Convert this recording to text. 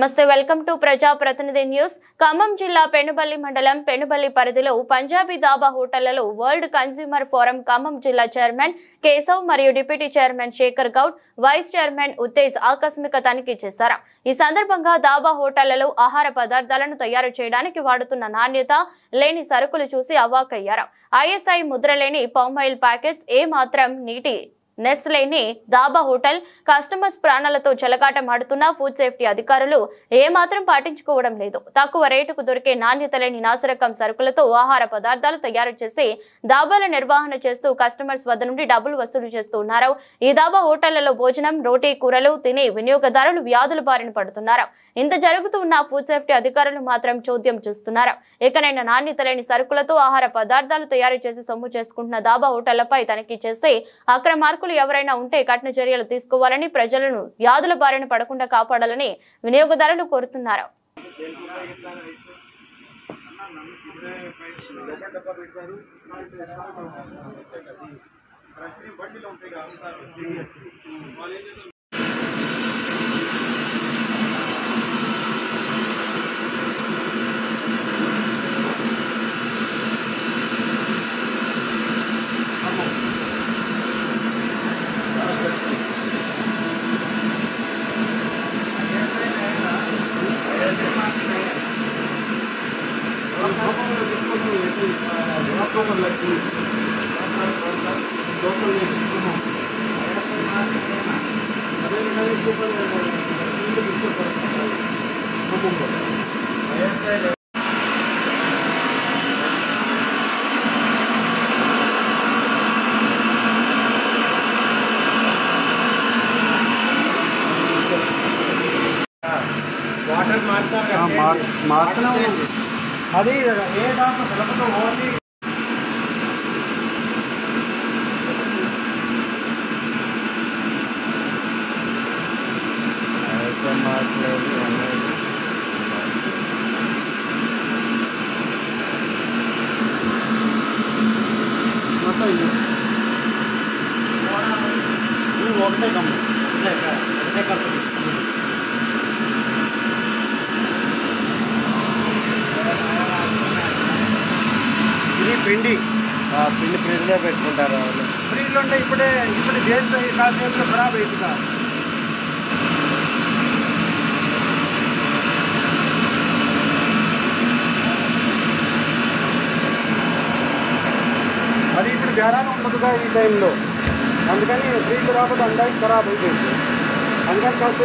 నమస్తే welcome to ప్రజా ప్రతినిధి న్యూస్. ఖమ్మం జిల్లా పెనుబల్లి మండలం పెనుబల్లి పరిధిలో పంజాబీ దాబా హోటళ్లలో వరల్డ్ కన్స్యూమర్ ఫోరం ఖమ్మం జిల్లా చైర్మన్ కేశవ్ మరియు deputy chairman Shekhar Goud, vice chairman Uttej ఆకస్మిక తనిఖీ చేశారు. ఈ సందర్భంగా దాబా హోటళ్లలో ఆహార పదార్థాలను తయారు చేయడానికి వాడుతున్న నాణ్యత లేని సరుకులు చూసి అవాక్కయ్యారు. ఐఎస్ఐ ముద్ర లేని పామాయిల్ ప్యాకెట్స్ ఏ మాత్రం నీటి నెస్లేని దాబా హోటల్ కస్టమర్స్ ప్రాణాలతో చెలగాటమాడుతున్న ఫుడ్ సేఫ్టీ అధికారులు ఏమాత్రం పాటించుకోవడం లేదు. తక్కువ రేటుకు దొరికే నాణ్యత లేని నాసిరకం సరుకులతో ఆహార పదార్థాలు తయారు చేసి దాబాల నిర్వహణ చేస్తూ కస్టమర్స్ వద్ద నుండి డబ్బులు వసూలు చేస్తూ ఉన్నారు. ఈ దాబా హోటళ్లలో భోజనం, రోటీ, కూరలు తిని వినియోగదారులు వ్యాధుల బారిన పడుతున్నారు. ఇంత జరుగుతూ ఉన్న ఫుడ్ సేఫ్టీ అధికారులు మాత్రం చోద్యం చూస్తున్నారు. ఇకనైనా నాణ్యత లేని సరుకులతో ఆహార పదార్థాలు తయారు చేసి సొమ్ము చేసుకుంటున్న దాబా హోటళ్లపై తనిఖీ చేసి అక్రమార్కులు ఎవరైనా ఉంటే కఠిన చర్యలు తీసుకోవాలని, ప్రజలను వ్యాధుల బారిన పడకుండా కాపాడాలని వినియోగదారులు కోరుతున్నారు. వాటర్ మార్చాలి అది ఏ దాంట్లో తెలపతో ఓన్లీ మొత్తం ఇది ఒకటే కంపెనీ ఇది పిండి ఫ్రిడ్జ్లో పెట్టుకుంటారు. ఫ్రిడ్జ్లో ఉంటే ఇప్పుడు చేసిన కాసేపులో ఖరాబ్ అవుతుందా? అది ఇప్పుడు బేరాగా ఉండదుగా ఈ టైంలో, అందుకని ఫ్రిడ్జ్ రాకపోతే అందరికి ఖరాబ్ అయిపోయింది. అందుకని కాసేపు